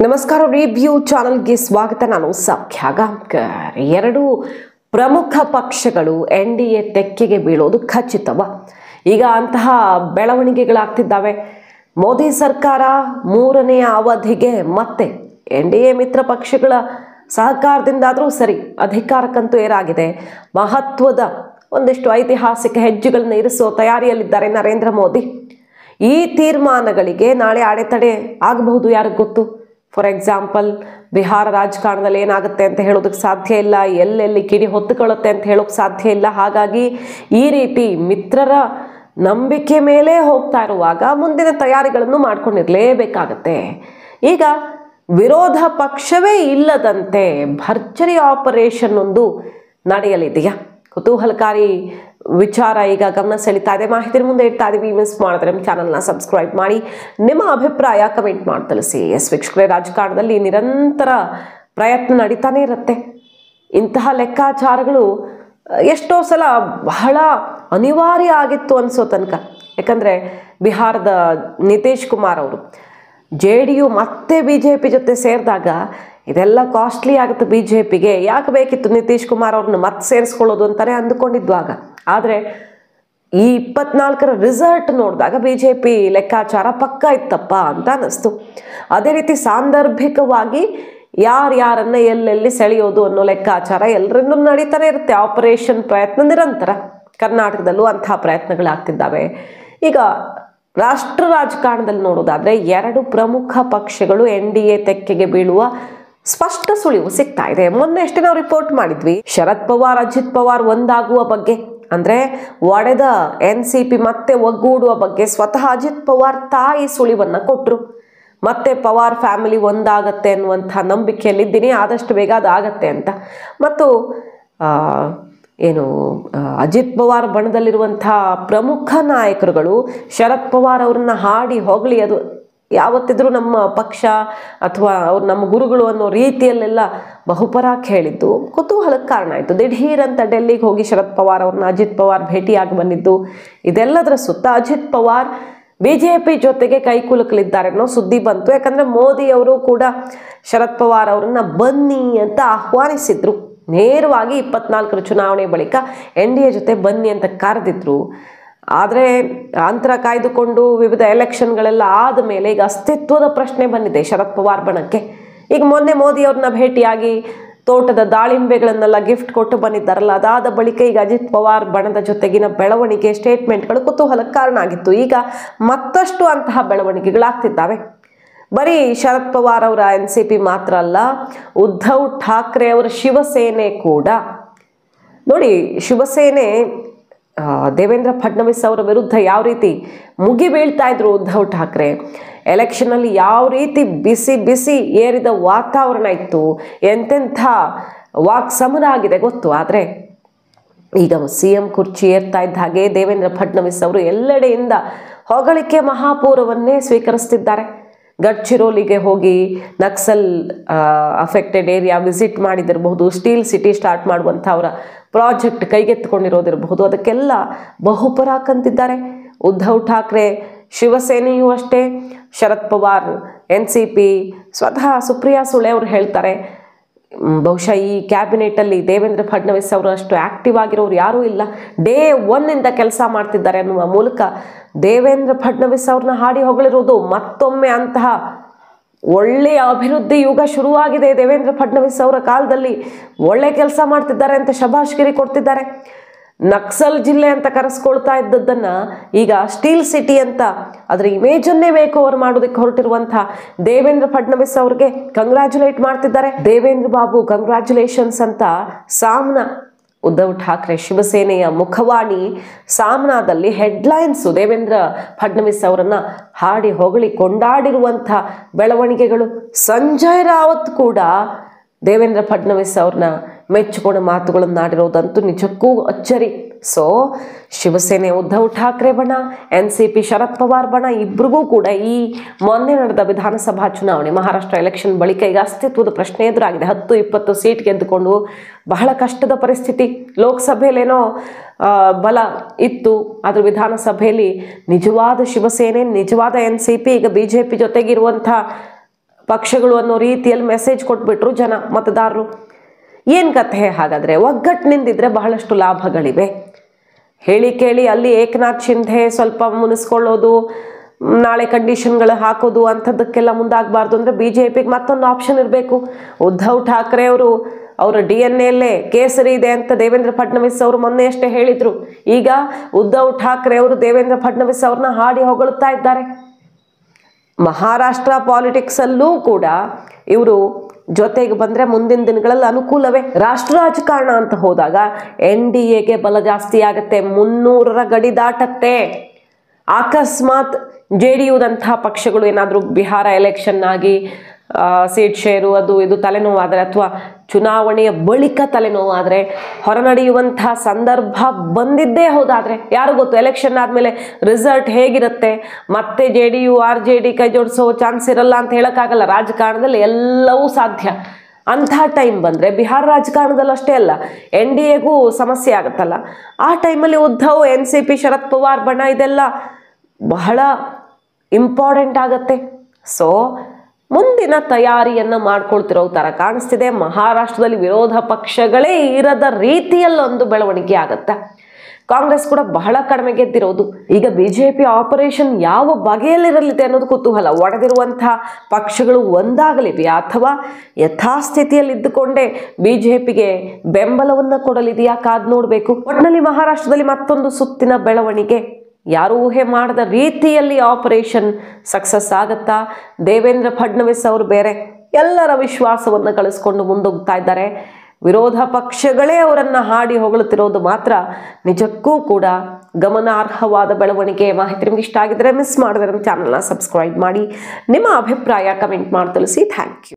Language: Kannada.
ನಮಸ್ಕಾರ, ರಿವ್ಯೂ ಚಾನಲ್ಗೆ ಸ್ವಾಗತ. ನಾನು ಸೌಖ್ಯ ಗಾಂವ್ಕರ್. ಎರಡು ಪ್ರಮುಖ ಪಕ್ಷಗಳು NDA ತೆಕ್ಕೆಗೆ ಬೀಳೋದು ಖಚಿತವ. ಈಗ ಅಂತಹ ಬೆಳವಣಿಗೆಗಳಾಗ್ತಿದ್ದಾವೆ. ಮೋದಿ ಸರ್ಕಾರ ಮೂರನೆಯ ಅವಧಿಗೆ ಮತ್ತೆ NDA ಮಿತ್ರ ಪಕ್ಷಗಳ ಸಹಕಾರದಿಂದಾದರೂ ಸರಿ ಅಧಿಕಾರಕ್ಕಂತೂ ಏರಾಗಿದೆ. ಮಹತ್ವದ ಒಂದಿಷ್ಟು ಐತಿಹಾಸಿಕ ಹೆಜ್ಜೆಗಳನ್ನು ಇರಿಸೋ ತಯಾರಿಯಲ್ಲಿದ್ದಾರೆ ನರೇಂದ್ರ ಮೋದಿ. ಈ ತೀರ್ಮಾನಗಳಿಗೆ ನಾಳೆ ಅಡೆತಡೆ ಆಗಬಹುದು, ಯಾರಿಗೆ ಗೊತ್ತು. ಫಾರ್ ಎಕ್ಸಾಂಪಲ್, ಬಿಹಾರ ರಾಜಕಾರಣದಲ್ಲಿ ಏನಾಗುತ್ತೆ ಅಂತ ಹೇಳೋದಕ್ಕೆ ಸಾಧ್ಯ ಇಲ್ಲ, ಎಲ್ಲೆಲ್ಲಿ ಕಿಡಿ ಹೊತ್ತುಕೊಳ್ಳುತ್ತೆ ಅಂತ ಹೇಳೋಕ್ಕೆ ಸಾಧ್ಯ ಇಲ್ಲ. ಹಾಗಾಗಿ ಈ ರೀತಿ ಮಿತ್ರರ ನಂಬಿಕೆ ಮೇಲೆ ಹೋಗ್ತಾ ಇರುವಾಗ ಮುಂದಿನ ತಯಾರಿಗಳನ್ನು ಮಾಡ್ಕೊಂಡಿರಲೇಬೇಕಾಗತ್ತೆ. ಈಗ ವಿರೋಧ ಪಕ್ಷವೇ ಇಲ್ಲದಂತೆ ಭರ್ಜರಿ ಆಪರೇಷನ್ ಒಂದು ನಡೆಯಲಿದೆಯಾ? ಕುತೂಹಲಕಾರಿ ವಿಚಾರ ಈಗ ಗಮನ ಸೆಳೀತಾ ಇದೆ. ಮಾಹಿತಿ ಮುಂದೆ ಇಡ್ತಾ ಇದೀವಿ. ಮಿಸ್ ಮಾಡಿದ್ರೆ ನಮ್ಮ ಚಾನಲ್ನ ಸಬ್ಸ್ಕ್ರೈಬ್ ಮಾಡಿ, ನಿಮ್ಮ ಅಭಿಪ್ರಾಯ ಕಮೆಂಟ್ ಮಾಡಿ ತಿಳಿಸಿ. ವೀಕ್ಷಕರೇ, ರಾಜಕಾರಣದಲ್ಲಿ ನಿರಂತರ ಪ್ರಯತ್ನ ನಡೀತಾನೆ ಇರುತ್ತೆ. ಇಂತಹ ಲೆಕ್ಕಾಚಾರಗಳು ಎಷ್ಟೋ ಸಲ ಬಹಳ ಅನಿವಾರ್ಯ ಆಗಿತ್ತು ಅನಿಸೋ ತನಕ. ಯಾಕಂದರೆ ಬಿಹಾರದ ನಿತೀಶ್ ಕುಮಾರ್ ಅವರು JDU ಮತ್ತೆ BJP ಜೊತೆ ಸೇರಿದಾಗ ಇದೆಲ್ಲ ಕಾಸ್ಟ್ಲಿ ಆಗುತ್ತೆ BJPಗೆ. ಯಾಕೆ ಬೇಕಿತ್ತು ನಿತೀಶ್ ಕುಮಾರ್ ಅವ್ರನ್ನ ಮತ್ತೆ ಸೇರಿಸ್ಕೊಳ್ಳೋದು ಅಂತಲೇ ಅಂದುಕೊಂಡಿದ್ವಾಗ. ಆದರೆ ಈ 24ರ ರಿಸಲ್ಟ್ ನೋಡಿದಾಗ BJP ಲೆಕ್ಕಾಚಾರ ಪಕ್ಕ ಇತ್ತಪ್ಪ ಅಂತ ಅನ್ನಿಸ್ತು. ಅದೇ ರೀತಿ ಸಾಂದರ್ಭಿಕವಾಗಿ ಯಾರನ್ನ ಎಲ್ಲೆಲ್ಲಿ ಸೆಳೆಯೋದು ಅನ್ನೋ ಲೆಕ್ಕಾಚಾರ ಎಲ್ಲರನ್ನೂ ನಡೀತಾನೆ ಇರುತ್ತೆ. ಆಪರೇಷನ್ ಪ್ರಯತ್ನ ನಿರಂತರ. ಕರ್ನಾಟಕದಲ್ಲೂ ಅಂತಹ ಪ್ರಯತ್ನಗಳಾಗ್ತಿದ್ದಾವೆ. ಈಗ ರಾಷ್ಟ್ರ ರಾಜಕಾರಣದಲ್ಲಿ ನೋಡೋದಾದರೆ ಎರಡು ಪ್ರಮುಖ ಪಕ್ಷಗಳು NDA ತೆಕ್ಕೆಗೆ ಬೀಳುವ ಸ್ಪಷ್ಟ ಸುಳಿವು ಸಿಗ್ತಾ ಇದೆ. ಮೊನ್ನೆ ಅಷ್ಟೇ ನಾವು ರಿಪೋರ್ಟ್ ಮಾಡಿದ್ವಿ, ಶರದ್ ಪವಾರ್ ಅಜಿತ್ ಪವಾರ್ ಒಂದಾಗುವ ಬಗ್ಗೆ, ಅಂದರೆ ಒಡೆದ NCP ಮತ್ತೆ ಒಗ್ಗೂಡುವ ಬಗ್ಗೆ ಸ್ವತಃ ಅಜಿತ್ ಪವಾರ್ ತಾಯಿ ಸುಳಿವನ್ನು ಕೊಟ್ಟರು. ಮತ್ತೆ ಪವಾರ್ ಫ್ಯಾಮಿಲಿ ಒಂದಾಗತ್ತೆ ಅನ್ನುವಂಥ ನಂಬಿಕೆಯಲ್ಲಿದ್ದೀನಿ. ಆದಷ್ಟು ಬೇಗ ಅದಾಗತ್ತೆ ಅಂತ. ಮತ್ತು ಅಜಿತ್ ಪವಾರ್ ಬಣದಲ್ಲಿರುವಂಥ ಪ್ರಮುಖ ನಾಯಕರುಗಳು ಶರದ್ ಪವಾರ್ ಅವ್ರನ್ನ ಹಾಡಿ ಹೊಗಳಿ, ಅದು ಯಾವತ್ತಿದ್ರೂ ನಮ್ಮ ಪಕ್ಷ ಅಥವಾ ಅವ್ರು ನಮ್ಮ ಗುರುಗಳು ಅನ್ನೋ ರೀತಿಯಲ್ಲೆಲ್ಲ ಬಹುಪರಾಕ್ ಹೇಳಿದ್ದು ಕುತೂಹಲಕ್ಕೆ ಕಾರಣ ಆಯಿತು. ದಿಢೀರಂತ ಡೆಲ್ಲಿಗೆ ಹೋಗಿ ಶರದ್ ಪವಾರ್ ಅವ್ರನ್ನ ಅಜಿತ್ ಪವಾರ್ ಭೇಟಿಯಾಗಿ ಬಂದಿದ್ದು, ಇದೆಲ್ಲದರ ಸುತ್ತ ಅಜಿತ್ ಪವಾರ್ BJP ಜೊತೆಗೆ ಕೈಕುಲುಕಲಿದ್ದಾರೆ ಅನ್ನೋ ಸುದ್ದಿ ಬಂತು. ಯಾಕಂದರೆ ಮೋದಿ ಅವರು ಕೂಡ ಶರದ್ ಪವಾರ್ ಅವರನ್ನ ಬನ್ನಿ ಅಂತ ಆಹ್ವಾನಿಸಿದ್ರು. ನೇರವಾಗಿ 24ರ ಚುನಾವಣೆ ಬಳಿಕ NDA ಜೊತೆ ಬನ್ನಿ ಅಂತ ಕರೆದಿದ್ರು. ಆದರೆ ಅಂತರ ಕಾಯ್ದುಕೊಂಡು ವಿವಿಧ ಎಲೆಕ್ಷನ್ಗಳೆಲ್ಲ ಆದ ಮೇಲೆ ಈಗ ಅಸ್ತಿತ್ವದ ಪ್ರಶ್ನೆ ಬಂದಿದೆ ಶರದ್ ಪವಾರ್ ಬಣಕ್ಕೆ. ಈಗ ಮೊನ್ನೆ ಮೋದಿ ಅವ್ರನ್ನ ಭೇಟಿಯಾಗಿ ತೋಟದ ದಾಳಿಂಬೆಗಳನ್ನೆಲ್ಲ ಗಿಫ್ಟ್ ಕೊಟ್ಟು ಬಂದಿದ್ದಾರಲ್ಲ, ಅದಾದ ಬಳಿಕ ಈಗ ಅಜಿತ್ ಪವಾರ್ ಬಣದ ಜೊತೆಗಿನ ಬೆಳವಣಿಗೆ ಸ್ಟೇಟ್ಮೆಂಟ್ಗಳು ಕುತೂಹಲಕ್ಕೆ ಕಾರಣ ಆಗಿತ್ತು. ಈಗ ಮತ್ತಷ್ಟು ಅಂತಹ ಬೆಳವಣಿಗೆಗಳಾಗ್ತಿದ್ದಾವೆ. ಬರೀ ಶರದ್ ಪವಾರ್ ಅವರ NCP ಮಾತ್ರ ಅಲ್ಲ, ಉದ್ಧವ್ ಠಾಕ್ರೆ ಅವರ ಶಿವಸೇನೆ ಕೂಡ. ನೋಡಿ, ಶಿವಸೇನೆ ದೇವೇಂದ್ರ ಫಡ್ನವೀಸ್ ಅವರ ವಿರುದ್ಧ ಯಾವ ರೀತಿ ಮುಗಿ ಬೀಳ್ತಾ ಇದ್ರು ಉದ್ಧವ್ ಠಾಕ್ರೆ. ಎಲೆಕ್ಷನಲ್ಲಿ ಯಾವ ರೀತಿ ಬಿಸಿ ಏರಿದ ವಾತಾವರಣ ಇತ್ತು, ಎಂತೆಂಥ ವಾಕ್ ಸಮರ ಆಗಿದೆ ಗೊತ್ತು. ಆದರೆ ಈಗ CM ಕುರ್ಚಿ ಏರ್ತಾ ಇದ್ದ ಹಾಗೆ ದೇವೇಂದ್ರ ಫಡ್ನವೀಸ್ ಅವರು ಎಲ್ಲೆಡೆಯಿಂದ ಹೊಗಳಿಕೆ ಮಹಾಪೂರವನ್ನೇ ಸ್ವೀಕರಿಸ್ತಿದ್ದಾರೆ. ಗಡ್ಚಿರೋಲಿಗೆ ಹೋಗಿ ನಕ್ಸಲ್ ಅಫೆಕ್ಟೆಡ್ ಏರಿಯಾ ವಿಸಿಟ್ ಮಾಡಿದಿರಬಹುದು, ಸ್ಟೀಲ್ ಸಿಟಿ ಸ್ಟಾರ್ಟ್ ಮಾಡುವಂಥ ಅವರ ಪ್ರಾಜೆಕ್ಟ್ ಕೈಗೆತ್ತಿಕೊಂಡಿರೋದಿರಬಹುದು, ಅದಕ್ಕೆಲ್ಲ ಬಹುಪರಾಕ್ ಅಂತಿದ್ದಾರೆ. ಉದ್ಧವ್ ಠಾಕ್ರೆ ಶಿವಸೇನೆಯೂ ಅಷ್ಟೇ, ಶರದ್ ಪವಾರ್ NCP, ಸ್ವತಃ ಸುಪ್ರಿಯಾ ಸುಳೆ ಅವರು ಹೇಳ್ತಾರೆ, ಬಹುಶಃ ಈ ಕ್ಯಾಬಿನೆಟಲ್ಲಿ ದೇವೇಂದ್ರ ಫಡ್ನವೀಸ್ ಅವರು ಅಷ್ಟು ಆ್ಯಕ್ಟಿವ್ ಆಗಿರೋರು ಯಾರೂ ಇಲ್ಲ, ಡೇ 1 ಕೆಲಸ ಮಾಡ್ತಿದ್ದಾರೆ ಅನ್ನುವ ಮೂಲಕ ದೇವೇಂದ್ರ ಫಡ್ನವೀಸ್ ಅವ್ರನ್ನ ಹಾಡಿ ಹೊಗಳಿರೋದು. ಮತ್ತೊಮ್ಮೆ ಅಂತಹ ಒಳ್ಳೆಯ ಅಭಿವೃದ್ಧಿ ಯುಗ ಶುರುವಾಗಿದೆ ದೇವೇಂದ್ರ ಫಡ್ನವೀಸ್ ಅವರ ಕಾಲದಲ್ಲಿ, ಒಳ್ಳೆ ಕೆಲಸ ಮಾಡ್ತಿದ್ದಾರೆ ಅಂತ ಶಬಾಷ್ಗಿರಿ ಕೊಡ್ತಿದ್ದಾರೆ. ನಕ್ಸಲ್ ಜಿಲ್ಲೆ ಅಂತ ಕರೆಸ್ಕೊಳ್ತಾ ಇದ್ದದ್ದನ್ನು ಈಗ ಸ್ಟೀಲ್ ಸಿಟಿ ಅಂತ ಅದರ ಇಮೇಜನ್ನೇ ಮೇಕ್ ಓವರ್ ಮಾಡೋದಕ್ಕೆ ಹೊರಟಿರುವಂಥ ದೇವೇಂದ್ರ ಫಡ್ನವೀಸ್ ಅವ್ರಿಗೆ ಕಂಗ್ರ್ಯಾಚುಲೇಟ್ ಮಾಡ್ತಿದ್ದಾರೆ. ದೇವೇಂದ್ರ ಬಾಬು ಕಂಗ್ರ್ಯಾಚುಲೇಷನ್ಸ್ ಅಂತ ಸಾಮ್ನಾ, ಉದ್ಧವ್ ಠಾಕ್ರೆ ಶಿವಸೇನೆಯ ಮುಖವಾಣಿ ಸಾಮ್ನಾದಲ್ಲಿ ಹೆಡ್ಲೈನ್ಸು ದೇವೇಂದ್ರ ಫಡ್ನವೀಸ್ ಅವರನ್ನು ಹಾಡಿ ಹೊಗಳಿ ಕೊಂಡಾಡಿರುವಂಥ ಬೆಳವಣಿಗೆಗಳು. ಸಂಜಯ್ ರಾವತ್ ಕೂಡ ದೇವೇಂದ್ರ ಫಡ್ನವೀಸ್ ಅವ್ರನ್ನ ಮೆಚ್ಚಿಕೊಂಡ ಮಾತುಗಳನ್ನು ಆಡಿರೋದಂತೂ ನಿಜಕ್ಕೂ ಅಚ್ಚರಿ. ಸೊ ಶಿವಸೇನೆ ಉದ್ಧವ್ ಠಾಕ್ರೆ ಬಣ, NCP ಶರದ್ ಪವಾರ್ ಬಣ ಇಬ್ಬರಿಗೂ ಕೂಡ ಈ ಮೊನ್ನೆ ನಡೆದ ವಿಧಾನಸಭಾ ಚುನಾವಣೆ, ಮಹಾರಾಷ್ಟ್ರ ಎಲೆಕ್ಷನ್ ಬಳಿಕ ಈಗ ಅಸ್ತಿತ್ವದ ಪ್ರಶ್ನೆ ಎದುರಾಗಿದೆ. 10-20 ಸೀಟ್ ಗೆದ್ದುಕೊಂಡು ಬಹಳ ಕಷ್ಟದ ಪರಿಸ್ಥಿತಿ. ಲೋಕಸಭೆಯಲ್ಲೇನೋ ಬಲ ಇತ್ತು, ಆದರೆ ವಿಧಾನಸಭೆಯಲ್ಲಿ ನಿಜವಾದ ಶಿವಸೇನೆ, ನಿಜವಾದ NCP ಈಗ BJP ಜೊತೆಗಿರುವಂಥ ಪಕ್ಷಗಳು ಅನ್ನೋ ರೀತಿಯಲ್ಲಿ ಮೆಸೇಜ್ ಕೊಟ್ಬಿಟ್ರು ಜನ, ಮತದಾರರು. ಏನು ಕಥೆ ಹಾಗಾದರೆ? ಒಗ್ಗಟ್ಟಿನಿಂದಿದ್ರೆ ಬಹಳಷ್ಟು ಲಾಭಗಳಿವೆ. ಹೇಳಿ ಕೇಳಿ ಅಲ್ಲಿ ಏಕನಾಥ್ ಶಿಂಧೆ ಸ್ವಲ್ಪ ಮುನಿಸ್ಕೊಳ್ಳೋದು, ನಾಳೆ ಕಂಡೀಷನ್ಗಳು ಹಾಕೋದು ಅಂಥದ್ದಕ್ಕೆಲ್ಲ ಮುಂದಾಗಬಾರ್ದು ಅಂದರೆ BJPಗೆ ಮತ್ತೊಂದು ಆಪ್ಷನ್ ಇರಬೇಕು. ಉದ್ಧವ್ ಠಾಕ್ರೆ ಅವರು ಅವರ DNA ಕೇಸರಿ ಇದೆ ಅಂತ ದೇವೇಂದ್ರ ಫಡ್ನವೀಸ್ ಅವರು ಮೊನ್ನೆ ಅಷ್ಟೇ ಹೇಳಿದರು. ಈಗ ಉದ್ಧವ್ ಠಾಕ್ರೆ ಅವರು ದೇವೇಂದ್ರ ಫಡ್ನವೀಸ್ ಅವ್ರನ್ನ ಹಾಡಿ ಹೊಗಳುತ್ತಾ ಇದ್ದಾರೆ. ಮಹಾರಾಷ್ಟ್ರ ಪಾಲಿಟಿಕ್ಸಲ್ಲೂ ಕೂಡ ಇವರು ಜೊತೆಗೆ ಬಂದರೆ ಮುಂದಿನ ದಿನಗಳಲ್ಲಿ ಅನುಕೂಲವೇ. ರಾಷ್ಟ್ರ ರಾಜಕಾರಣ ಅಂತ ಹೋದಾಗ NDAಗೆ ಬಲ ಜಾಸ್ತಿ ಆಗುತ್ತೆ, 300ರ ಗಡಿ ದಾಟತ್ತೆ. ಅಕಸ್ಮಾತ್ JDUದಂತಹ ಪಕ್ಷಗಳು ಏನಾದರೂ ಬಿಹಾರ ಎಲೆಕ್ಷನ್ ಆಗಿ ಸೀಟ್ ಶೇರು ಅದು ಇದು ತಲೆನೋವಾದರೆ ಅಥವಾ ಚುನಾವಣೆಯ ಬಳಿಕ ತಲೆನೋವಾದರೆ, ಹೊರನಡೆಯುವಂತಹ ಸಂದರ್ಭ ಬಂದಿದ್ದೇ ಹೋದಾದರೆ ಯಾರು ಗೊತ್ತು, ಎಲೆಕ್ಷನ್ ಆದಮೇಲೆ ರಿಸಲ್ಟ್ ಹೇಗಿರುತ್ತೆ, ಮತ್ತೆ JDU RJD ಕೈ ಜೋಡಿಸೋ ಚಾನ್ಸ್ ಇರಲ್ಲ ಅಂತ ಹೇಳೋಕ್ಕಾಗಲ್ಲ. ರಾಜಕಾರಣದಲ್ಲಿ ಎಲ್ಲವೂ ಸಾಧ್ಯ. ಅಂಥ ಟೈಮ್ ಬಂದರೆ ಬಿಹಾರ ರಾಜಕಾರಣದಲ್ಲಿ ಅಷ್ಟೇ ಅಲ್ಲ, NDAಗೂ ಸಮಸ್ಯೆ ಆಗುತ್ತಲ್ಲ. ಆ ಟೈಮಲ್ಲಿ ಉದ್ಧವ್, NCP, ಶರದ್ ಪವಾರ್ ಬಣ ಇದೆಲ್ಲ ಬಹಳ ಇಂಪಾರ್ಟೆಂಟ್ ಆಗತ್ತೆ. ಸೊ ಮುಂದಿನ ತಯಾರಿಯನ್ನು ಮಾಡ್ಕೊಳ್ತಿರೋ ಥರ ಕಾಣಿಸ್ತಿದೆ. ಮಹಾರಾಷ್ಟ್ರದಲ್ಲಿ ವಿರೋಧ ಪಕ್ಷಗಳೇ ಇರದ ರೀತಿಯಲ್ಲೊಂದು ಬೆಳವಣಿಗೆ ಆಗತ್ತೆ. ಕಾಂಗ್ರೆಸ್ ಕೂಡ ಬಹಳ ಕಡಿಮೆ ಗೆದ್ದಿರೋದು. ಈಗ BJP ಆಪರೇಷನ್ ಯಾವ ಬಗೆಯಲ್ಲಿರಲಿದೆ ಅನ್ನೋದು ಕುತೂಹಲ. ಒಡೆದಿರುವಂತಹ ಪಕ್ಷಗಳು ಒಂದಾಗಲಿದೆಯಾ ಅಥವಾ ಯಥಾಸ್ಥಿತಿಯಲ್ಲಿದ್ದುಕೊಂಡೇ BJPಗೆ ಬೆಂಬಲವನ್ನು ಕೊಡಲಿದೆಯಾ? ಕಾದು ನೋಡಬೇಕು. ಒಟ್ಟಿನಲ್ಲಿ ಮಹಾರಾಷ್ಟ್ರದಲ್ಲಿ ಮತ್ತೊಂದು ಸುತ್ತಿನ ಬೆಳವಣಿಗೆ. ಯಾರು ಊಹೆ ಮಾಡದ ರೀತಿಯಲ್ಲಿ ಆಪರೇಷನ್ ಸಕ್ಸಸ್ ಆಗತ್ತಾ? ದೇವೇಂದ್ರ ಫಡ್ನವೀಸ್ ಅವರು ಬೇರೆ ಎಲ್ಲರ ವಿಶ್ವಾಸವನ್ನು ಕಳಿಸ್ಕೊಂಡು ಮುಂದೋಗ್ತಾ ಇದ್ದಾರೆ. ವಿರೋಧ ಪಕ್ಷಗಳೇ ಅವರನ್ನು ಹಾಡಿ ಹೊಗಳುತ್ತಿರೋದು ಮಾತ್ರ ನಿಜಕ್ಕೂ ಕೂಡ ಗಮನಾರ್ಹವಾದ ಬೆಳವಣಿಗೆ. ಮಾಹಿತಿ ನಿಮ್ಗೆ ಇಷ್ಟ ಆಗಿದ್ರೆ ಮಿಸ್ ಮಾಡಿದ್ರೆ ನಮ್ಮ ಚಾನಲ್ನ ಸಬ್ಸ್ಕ್ರೈಬ್ ಮಾಡಿ, ನಿಮ್ಮ ಅಭಿಪ್ರಾಯ ಕಮೆಂಟ್ ಮಾಡಿ ತಿಳಿಸಿ. Thank you.